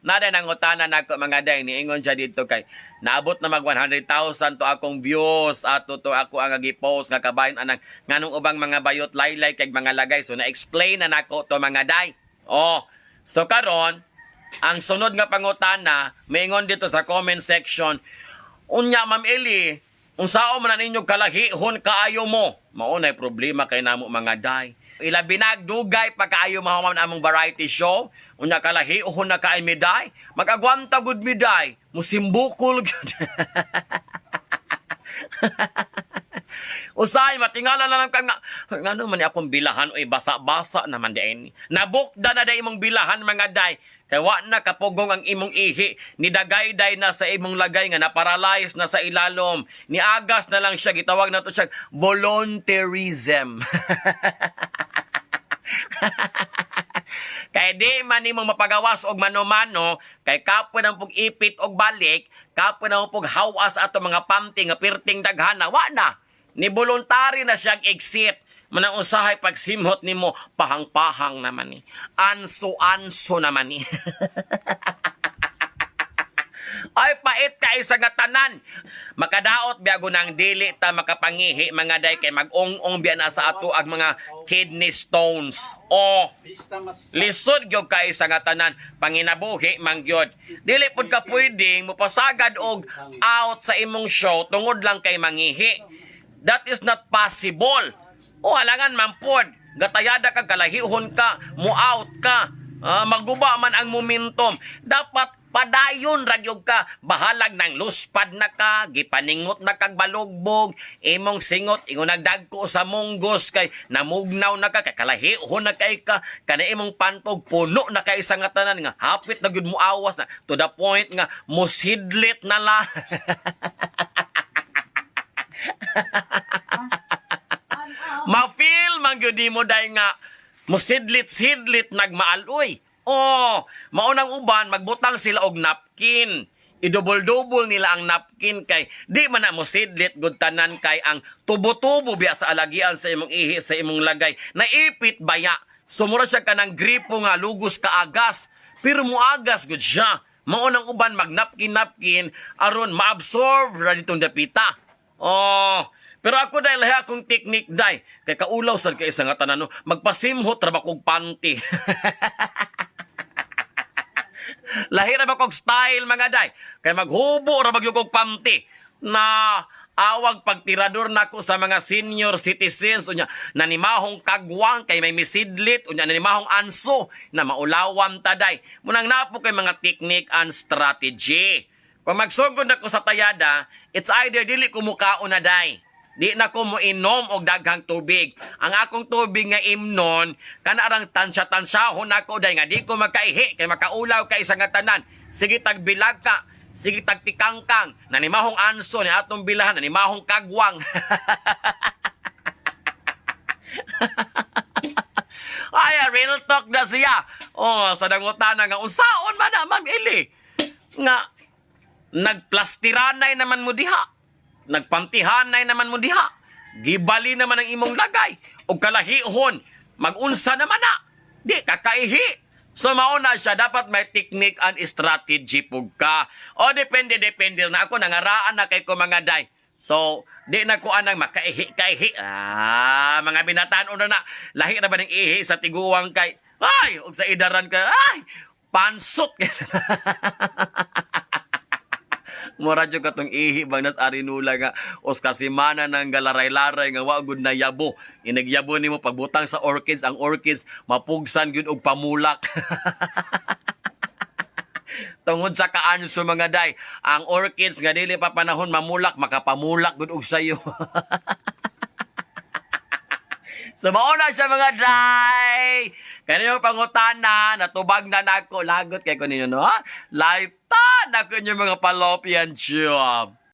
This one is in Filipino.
Nada nang utana nako mga day, niingon siya dito kay naabot na mag 100,000 to akong views ato to ako ang gi-post nga kabayon anang nganong ubang mga bayot laylay kay mga lagay. So na-explain na nako to mga day. Oh, so karon ang sunod nga pangutana, maingon dito sa comment section, unya Ma'am Eli, unsao man ninyo kalahihon kaayo mo? Mao nay problema kay namo mga day. Ilabi nagdugay pagkaayo mahuman among variety show. Unya kalahihon na kaay miday. Magagwanta gud miday. Musimbukol gud. Usay matingala na lang kay nga ngano man ni akong bilahan oy basa-basa naman diay. Nabukda na day imong bilahan mga day. Kaya wa na kapugong ang imong ihi, ni dagay-day na sa imong lagay nga na-paralyze na sa ilalom. Ni agas na lang siya, gitawag na to siya volunteerism. Kaya di man imong mapagawas og mano-mano, kay kapwa ng pag-ipit og balik, kapwa ng pag-hawas ato mga pamti nga pirting daghana, wa na. Ni voluntary na siyang exit. Manang usahay pagsimhot nimo pahang-pahang naman ni. Anso-anso naman ni. Ay pait kay sa gatanan. Makadaot biago nang dili ta makapangihi mga day kay mag-ong-ong biya na sa ato ang mga kidney stones. O lisod gyud kay sa gatanan panginabuhi man gyud. Dili pud ka pwedeng mopasagad og out sa imong show tungod lang kay mangihi. That is not possible. O halangan man pod, gatayada ka kalahihon ka, mo-out ka, maguba man ang momentum. Dapat padayon ragyog ka, bahalag ng luspad na ka, gipaningot na kag balugbog, imong singot, ingon nagdagko sa munggos kay namugnaw na ka, kay kalahihon na kay ka, kana imong pantog, puno na kay sa nga tanan nga, hapit na gud mo awas na, to the point nga, musidlit na la. Ma-feel man gyud mo day nga musidlit-sidlit nagmaaloy. Oh, maunang uban magbutang sila og napkin. Idubol-dubol nila ang napkin kay di man na musidlit gud tanan kay ang tubo-tubo biya sa alagian sa imong ihi sa imong lagay. Naipit baya. Sumura siya kanang gripo nga lugos ka agas. Pero muagas gud siya. Maunang uban magnapkin-napkin aron maabsorb ra ditong dapita. Oh, pero ako dahil lahi akong teknik day. Kay kaulaw sad kay isa nga tanan no, magpasimhot ra ba kog panty. Lahi ra ba kog style mga day. Kay maghubo ra ba kog panty na awag pagtirador nako sa mga senior citizens unya nanimahong kagwang kay may misidlit unya nanimahong anso na maulawan taday. Munang napo kay mga teknik and strategy. Kung magsugod ako sa tayada, it's either dili ko mukaon na day. Di na ko mo inom og daghang tubig. Ang akong tubig nga imnon, kanarang tansya-tansyahon ako day nga di ko makaihi kay makaulaw kay sa nga tanan. Sige tagbilag ka, sige tagtikangkang, nanimahong anso ni atong bilahan, nanimahong kagwang. Ay, real talk na siya. Oh, sa dangutana nga unsaon man na Ma'am Eli. Nga nagplastiranay naman mo diha. Nagpantihanay naman mo diha. Gibali naman ang imong lagay. O kalahihon, magunsa naman na. Di, kakaihi. So, mauna siya, dapat may technique and strategy po ka. O, depende na ako. Nangaraan na kay ko mga day. So, di na ko anang makaihi. Mga binataan una na. Lahi na ba ng ihi sa tiguang kay, ay, o sa idaran ka, ay, pansot. Mura dyo katong ihi bang nas arinula nga os kasimana ng galaray-laray nga wagod na yabo. Inagyabo nimo pagbutang sa orchids, ang orchids mapugsan gyud og pamulak. Tungod sa kaanso mga day, ang orchids nga dili pa panahon mamulak, makapamulak gud og sayo. So mauna siya mga day. Kaya yung pangutana, natubag na nako, lagot kay ko ninyo, no? Laita na ko yung mga fallopian tube.